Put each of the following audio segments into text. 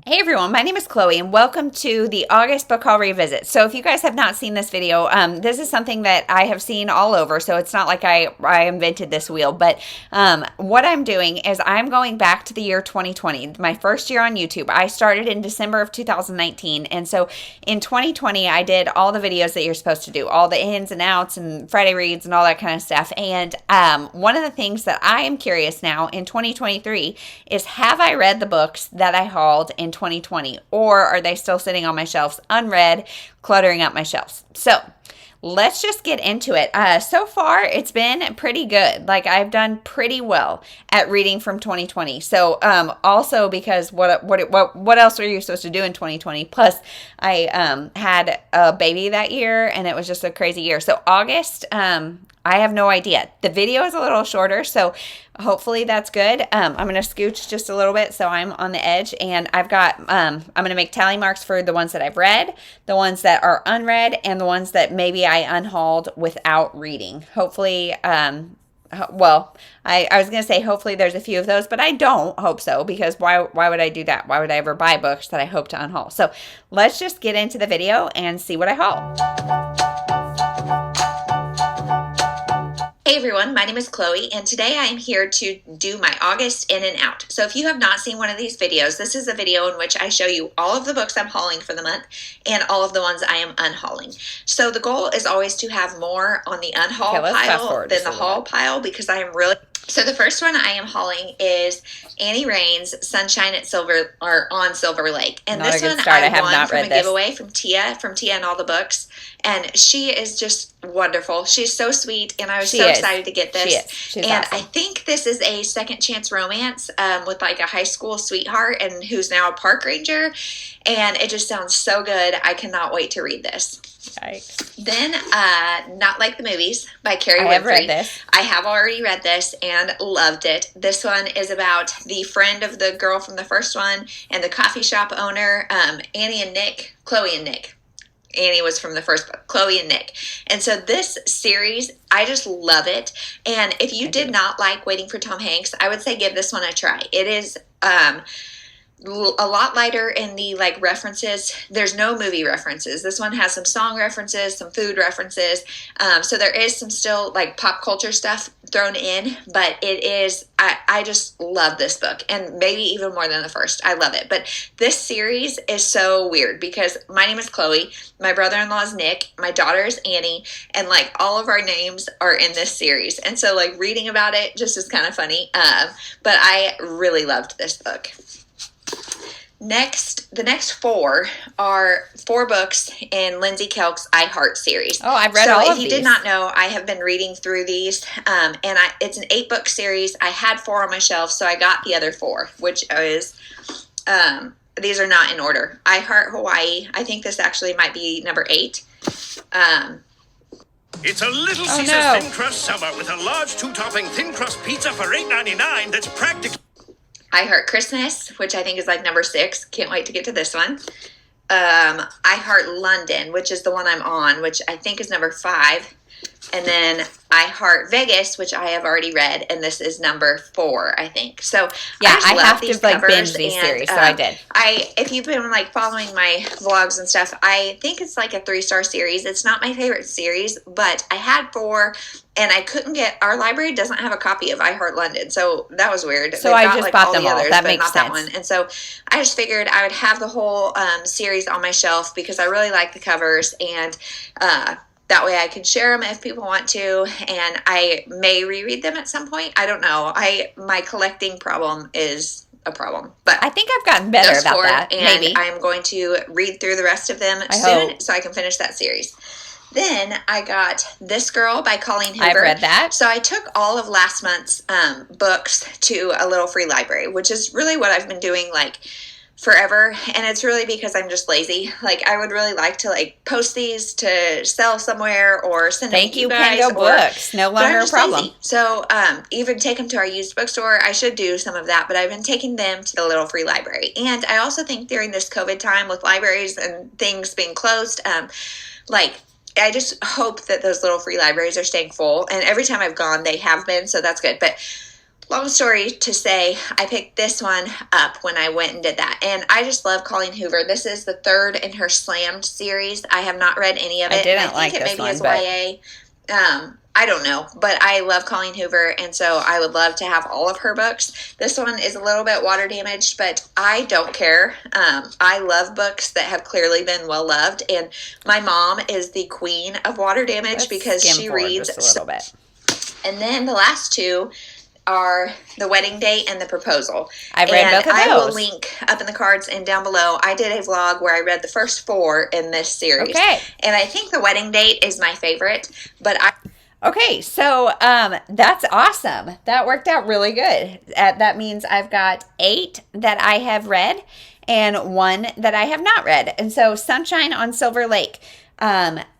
Hey everyone, my name is Chloe and welcome to the August Book Haul Revisit. So if you guys have not seen this video, this is something that I have seen all over, so it's not like I invented this wheel, but what I'm doing is I'm going back to the year 2020, my first year on YouTube. I started in December of 2019, and so in 2020 I did all the videos that you're supposed to do, all the ins and outs and Friday reads and all that kind of stuff, and one of the things that I am curious now in 2023 is, have I read the books that I hauled in 2020, or are they still sitting on my shelves unread, cluttering up my shelves? So let's just get into it. So far, it's been pretty good. Like, I've done pretty well at reading from 2020. So also because what else are you supposed to do in 2020? Plus, I had a baby that year, and it was just a crazy year. So August, I have no idea. The video is a little shorter, so hopefully that's good. I'm going to scooch just a little bit so I'm on the edge, and I've got, I'm going to make tally marks for the ones that I've read, the ones that are unread, and the ones that maybe I unhauled without reading. Hopefully, well, I was going to say hopefully there's a few of those, but I don't hope so, because why would I do that? Why would I ever buy books that I hope to unhaul? So let's just get into the video and see what I haul. Hey everyone, my name is Chloe, and today I am here to do my August in and out. So if you have not seen one of these videos, this is a video in which I show you all of the books I'm hauling for the month and all of the ones I am unhauling. So the goal is always to have more on the unhaul pile than the haul pile, because I am really... So the first one I am hauling is Annie Rain's Sunshine at on Silver Lake. And this one I won from a giveaway from Tia and All the Books. And she is just wonderful. She's so sweet, and I was so excited to get this. She's awesome. I think this is a second chance romance with like a high school sweetheart and who's now a park ranger. And it just sounds so good. I cannot wait to read this. Yikes. Then, Not Like the Movies by Carrie Winfrey. I have read this. I have already read this and loved it. This one is about the friend of the girl from the first one and the coffee shop owner, Chloe and Nick. Annie was from the first book, Chloe and Nick. And so this series, I just love it. And if you did not like Waiting for Tom Hanks, I would say give this one a try. It is a lot lighter in the like references. There's no movie references. This one has some song references, some food references. So there is some still like pop culture stuff thrown in, but it is, I just love this book, and maybe even more than the first. I love it. But this series is so weird because my name is Chloe, my brother-in-law is Nick, my daughter is Annie, and like all of our names are in this series. And so like reading about it just is kind of funny. But I really loved this book. The next four are 4 books in Lindsay Kelk's I Heart series. Oh, I've read all of these. So if you did not know, I have been reading through these, and it's an 8-book series. I had 4 on my shelf, so I got the other 4, which is, these are not in order. I Heart Hawaii. I think this actually might be number 8. It's a Little Caesars thin crust summer with a large 2-topping thin crust pizza for $8.99 that's practically... I Heart Christmas, which I think is like number 6. Can't wait to get to this one. I Heart London, which is the one I'm on, which I think is number 5. And then I Heart Vegas, which I have already read, and this is number 4, I think. So yeah, I have to like binge these series, so I did. If you've been like following my vlogs and stuff, I think it's like a 3-star series. It's not my favorite series, but I had 4. And I couldn't get, our library doesn't have a copy of I Heart London, so that was weird. So I just bought them all. That makes sense. That one. And so I just figured I would have the whole series on my shelf because I really like the covers, and that way I could share them if people want to, and I may reread them at some point. I don't know. My collecting problem is a problem, but I think I've gotten better about that. And maybe I'm going to read through the rest of them soon so I can finish that series. Then I got This Girl by Colleen Hoover. I've read that. So I took all of last month's books to a little free library, which is really what I've been doing like forever. And it's really because I'm just lazy. Like, I would really like to like post these to sell somewhere or send them to you guys. Thank you, Pango Books. No longer a problem. Lazy. So even take them to our used bookstore. I should do some of that, but I've been taking them to the little free library. And I also think during this COVID time with libraries and things being closed, I just hope that those little free libraries are staying full. And every time I've gone, they have been, so that's good. But long story to say, I picked this one up when I went and did that. And I just love Colleen Hoover. This is the third in her Slammed series. I have not read any of it. I didn't like this one, but YA. I don't know, but I love Colleen Hoover, and so I would love to have all of her books. This one is a little bit water damaged, but I don't care. I love books that have clearly been well loved, and my mom is the queen of water damage because she reads just a little bit. And then the last two are The Wedding Date and The Proposal. I've read both of those. I will link up in the cards and down below. I did a vlog where I read the first 4 in this series. Okay. And I think The Wedding Date is my favorite, but Okay, so that's awesome. That worked out really good. That means I've got 8 that I have read and 1 that I have not read. And so Sunshine on Silver Lake.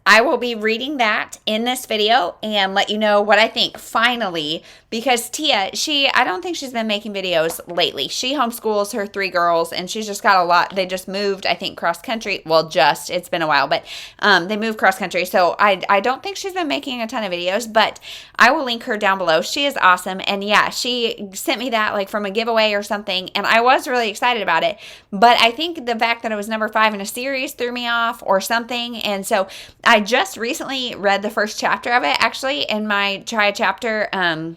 I will be reading that in this video and let you know what I think finally, because Tia, I don't think she's been making videos lately. She homeschools her 3 girls and she's just got a lot. They just moved, I think, cross country. Well, it's been a while, but they moved cross country. So I don't think she's been making a ton of videos, but I will link her down below. She is awesome. And yeah, she sent me that like from a giveaway or something. And I was really excited about it. But I think the fact that it was number 5 in a series threw me off or something. And so I just recently read the first chapter of it, actually, in my try a chapter tag,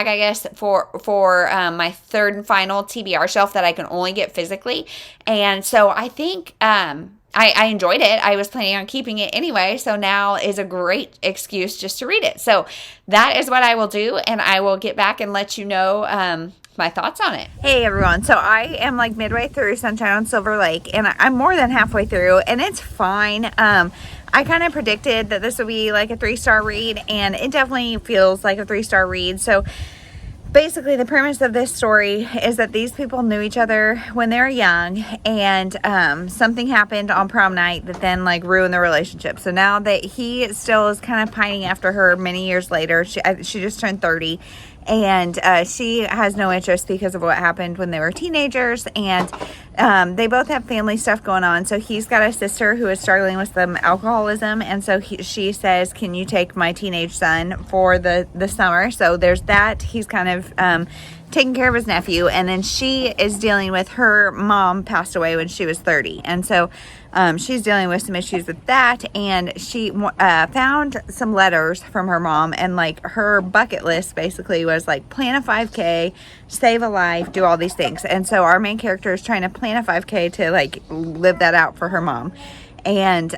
I guess, for my 3rd and final TBR shelf that I can only get physically. And so I think I enjoyed it. I was planning on keeping it anyway, so now is a great excuse just to read it. So that is what I will do, and I will get back and let you know my thoughts on it. Hey everyone, so I am like midway through Sunshine on Silver Lake, and I'm more than halfway through, and it's fine. I kind of predicted that this would be like a 3-star read, and it definitely feels like a 3-star read. So basically the premise of this story is that these people knew each other when they were young, and something happened on prom night that then like ruined their relationship. So now that he still is kind of pining after her many years later, she just turned 30, and she has no interest because of what happened when they were teenagers, and they both have family stuff going on. So he's got a sister who is struggling with some alcoholism, and so she says, can you take my teenage son for the summer? So there's that. He's kind of taking care of his nephew, and then she is dealing with her mom passed away when she was 30, and so she's dealing with some issues with that, and she found some letters from her mom, and like her bucket list basically was like plan a 5K, save a life, do all these things. And so our main character is trying to plan a 5K to like live that out for her mom, and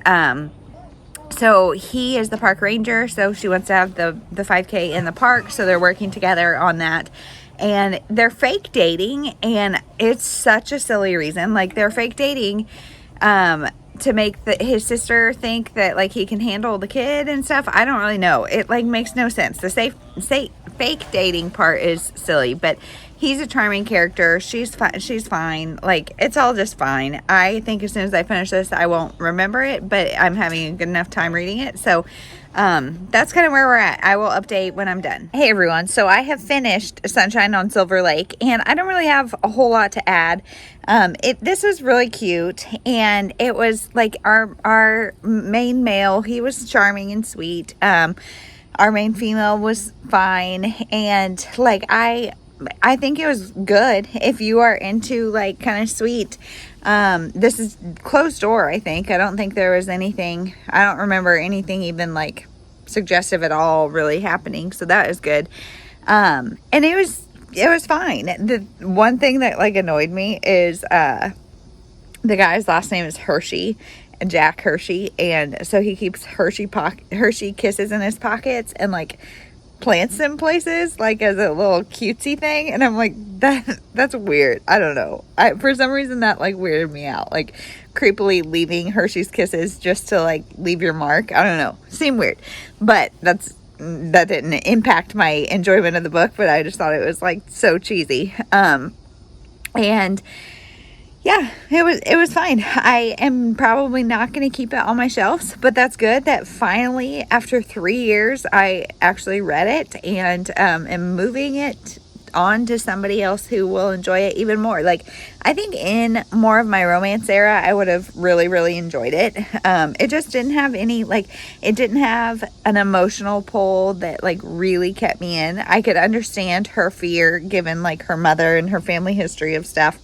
so he is the park ranger, so she wants to have the 5K in the park, so they're working together on that. And they're fake dating, and it's such a silly reason. Like, they're fake dating to make his sister think that like he can handle the kid and stuff. I don't really know. It like makes no sense. The fake dating part is silly, but he's a charming character. She's fine. Like, it's all just fine. I think as soon as I finish this, I won't remember it, but I'm having a good enough time reading it. So that's kind of where we're at. I will update when I'm done. Hey everyone, so I have finished Sunshine on Silver Lake, and I don't really have a whole lot to add. This was really cute, and it was like our main male, he was charming and sweet. Our main female was fine, and like I think it was good if you are into like kind of sweet. This is closed door, I think. I don't think there was anything, I don't remember anything even like suggestive at all really happening, so that is good. And it was fine. The one thing that like annoyed me is the guy's last name is Hershey, Jack Hershey, and so he keeps Hershey kisses in his pockets and like plants them places like as a little cutesy thing, and I'm like, that's weird. I don't know, for some reason that like weirded me out, like creepily leaving Hershey's kisses just to like leave your mark. I don't know, seemed weird, but that didn't impact my enjoyment of the book, but I just thought it was like so cheesy. And yeah, it was fine. I am probably not going to keep it on my shelves, but that's good that finally, after 3 years, I actually read it and am moving it on to somebody else who will enjoy it even more. Like, I think in more of my romance era, I would have really, really enjoyed it. It just didn't have any, like, it didn't have an emotional pull that, like, really kept me in. I could understand her fear given, like, her mother and her family history of stuff.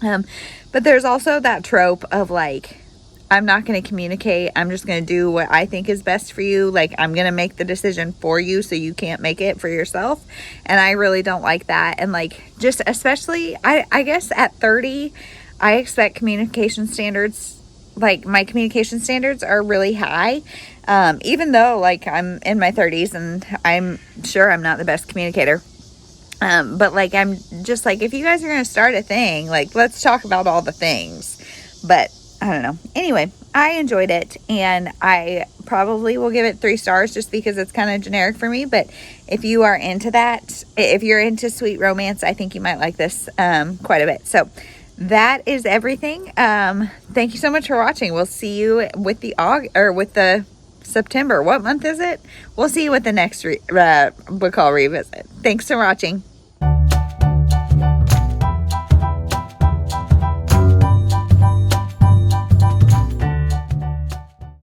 But there's also that trope of, like, I'm not going to communicate. I'm just going to do what I think is best for you. Like, I'm going to make the decision for you so you can't make it for yourself. And I really don't like that. And, like, just especially, I guess at 30, I expect communication standards, like, my communication standards are really high. Even though, like, I'm in my 30s and I'm sure I'm not the best communicator. But, like, I'm just like, if you guys are going to start a thing, like, let's talk about all the things. But I don't know. Anyway, I enjoyed it, and I probably will give it 3 stars just because it's kind of generic for me. But if you are into that, if you're into sweet romance, I think you might like this quite a bit. So that is everything. Thank you so much for watching. We'll see you with the September. What month is it? We'll see you with the next book haul revisit. Thanks for watching.